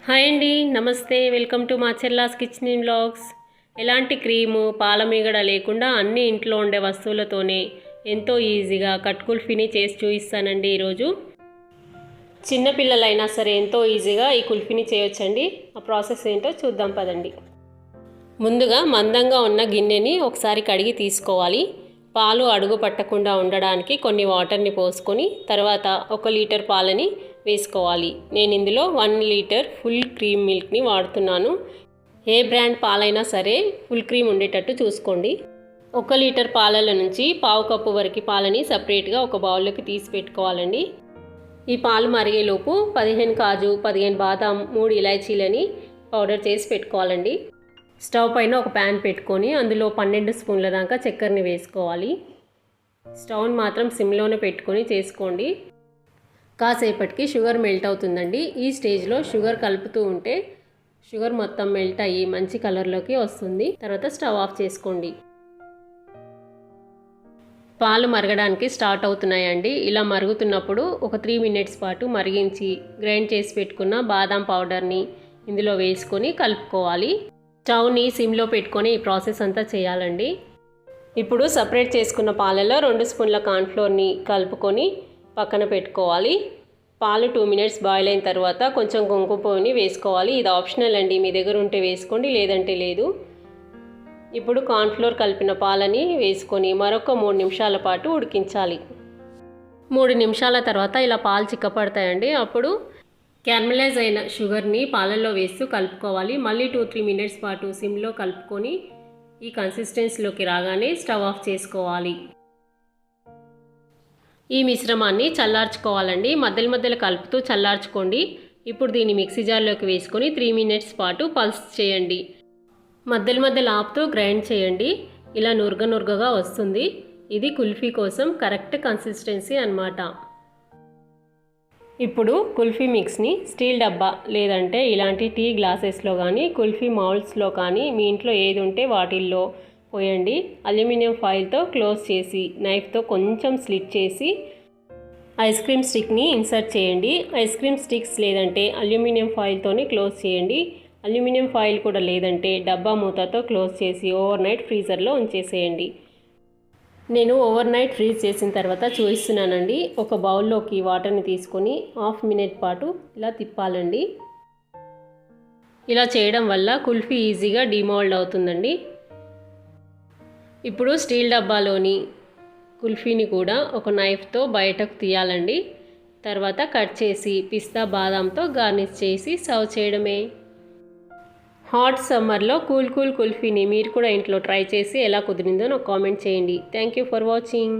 Hi అండి, నమస్తే. Welcome to మా చెల్లాస్ కిచెన్ ఇన్ వ్లాగ్స్. ఎలాంటి క్రీము పాల మీగడ లేకుండా అన్ని ఇంట్లో ఉండే వస్తువులతోనే ఎంతో ఈజీగా కట్ కుల్ఫీని చేసి చూపిస్తానండి. ఈరోజు చిన్నపిల్లలైనా సరే ఎంతో ఈజీగా ఈ కుల్ఫీని చేయొచ్చండి. ఆ ప్రాసెస్ ఏంటో చూద్దాం పదండి. ముందుగా మందంగా ఉన్న గిన్నెని ఒకసారి కడిగి తీసుకోవాలి. పాలు అడుగు పట్టకుండా ఉండడానికి కొన్ని వాటర్ని పోసుకొని తర్వాత 1 లీటర్ పాలని వేసుకోవాలి. నేను ఇందులో 1 లీటర్ ఫుల్ క్రీమ్ మిల్క్ని వాడుతున్నాను. ఏ బ్రాండ్ పాలైనా సరే ఫుల్ క్రీమ్ ఉండేటట్టు చూసుకోండి. 1 లీటర్ పాలల నుంచి 1/2 కప్పు వరకు పాలని సపరేట్గా ఒక బౌల్లోకి తీసి పెట్టుకోవాలండి. ఈ పాలు మరిగేలోపు 15 కాజు, 15 బాదం, 3 ఇలాచీలని పౌడర్ చేసి పెట్టుకోవాలండి. స్టవ్ పైన ఒక ప్యాన్ పెట్టుకొని అందులో 12 స్పూన్ల దాకా చక్కెరని వేసుకోవాలి. స్టవ్ని మాత్రం సిమ్లోనే పెట్టుకొని చేసుకోండి. కాసేపటికి షుగర్ మెల్ట్ అవుతుందండి. ఈ స్టేజ్లో షుగర్ కలుపుతూ ఉంటే షుగర్ మొత్తం మెల్ట్ అయ్యి మంచి కలర్లోకి వస్తుంది. తర్వాత స్టవ్ ఆఫ్ చేసుకోండి. పాలు మరగడానికి స్టార్ట్ అవుతున్నాయండి. ఇలా మరుగుతున్నప్పుడు ఒక 3 మినిట్స్ పాటు మరిగించి గ్రైండ్ చేసి పెట్టుకున్న బాదం పౌడర్ని ఇందులో వేసుకొని కలుపుకోవాలి. స్టవ్ని సిమ్లో పెట్టుకొని ఈ ప్రాసెస్ అంతా చేయాలండి. ఇప్పుడు సపరేట్ చేసుకున్న పాలలో 2 స్పూన్ల కార్న్ఫ్లోర్ని కలుపుకొని పక్కన పెట్టుకోవాలి. పాలు 2 మినిట్స్ బాయిల్ అయిన తర్వాత కొంచెం కుంకుమ పువ్వుని వేసుకోవాలి. ఇది ఆప్షనల్ అండి, మీ దగ్గర ఉంటే వేసుకోండి, లేదంటే లేదు. ఇప్పుడు కార్న్ఫ్లోర్ కలిపిన పాలని వేసుకొని మరొక 3 నిమిషాల పాటు ఉడికించాలి. 3 నిమిషాల తర్వాత ఇలా పాలు చిక్కపడతాయండి. అప్పుడు క్యారమలైజ్ అయిన షుగర్ని పాలల్లో వేస్తూ కలుపుకోవాలి. మళ్ళీ 2-3 మినిట్స్ పాటు సిమ్లో కలుపుకొని ఈ కన్సిస్టెన్సీలోకి రాగానే స్టవ్ ఆఫ్ చేసుకోవాలి. ఈ మిశ్రమాన్ని చల్లార్చుకోవాలండి. మధ్యలో కలుపుతూ చల్లార్చుకోండి. ఇప్పుడు దీన్ని మిక్సీ జార్లోకి వేసుకొని 3 మినిట్స్ పాటు పల్స్ చేయండి. మధ్యలో ఆపుతూ గ్రైండ్ చేయండి. ఇలా నురగగా వస్తుంది. ఇది కుల్ఫీ కోసం కరెక్ట్ కన్సిస్టెన్సీ అన్నమాట. ఇప్పుడు కుల్ఫీ మిక్స్ని స్టీల్ డబ్బా లేదంటే ఇలాంటి టీ గ్లాసెస్లో కానీ కుల్ఫీ మౌల్డ్స్లో కానీ మీ ఇంట్లో ఏది ఉంటే వాటిల్లో పోయండి. అల్యూమినియం ఫాయిల్తో క్లోజ్ చేసి నైఫ్తో కొంచెం స్లిట్ చేసి ఐస్ క్రీమ్ స్టిక్ని ఇన్సర్ట్ చేయండి. ఐస్ క్రీమ్ స్టిక్స్ లేదంటే అల్యూమినియం ఫాయిల్తోని క్లోజ్ చేయండి. అల్యూమినియం ఫాయిల్ కూడా లేదంటే డబ్బా మూతతో క్లోజ్ చేసి ఓవర్ నైట్ ఫ్రీజర్లో ఉంచేసేయండి. నేను ఓవర్ నైట్ ఫ్రీజ్ చేసిన తర్వాత చూపిస్తున్నానండి. ఒక బౌల్లోకి వాటర్ని తీసుకొని 1/2 మినిట్ పాటు ఇలా తిప్పాలండి. ఇలా చేయడం వల్ల కుల్ఫీ ఈజీగా డిమోల్డ్ అవుతుందండి. ఇప్పుడు స్టీల్ డబ్బాలోని కుల్ఫీని కూడా ఒక నైఫ్తో బయటకు తీయాలండి. తర్వాత కట్ చేసి పిస్తా బాదంతో గార్నిష్ చేసి సర్వ్ చేయడమే. హాట్ సమ్మర్లో కూల్ కుల్ఫీని మీరు కూడా ఇంట్లో ట్రై చేసి ఎలా కుదిరిందో నాకు కామెంట్ చేయండి. Thank you for watching.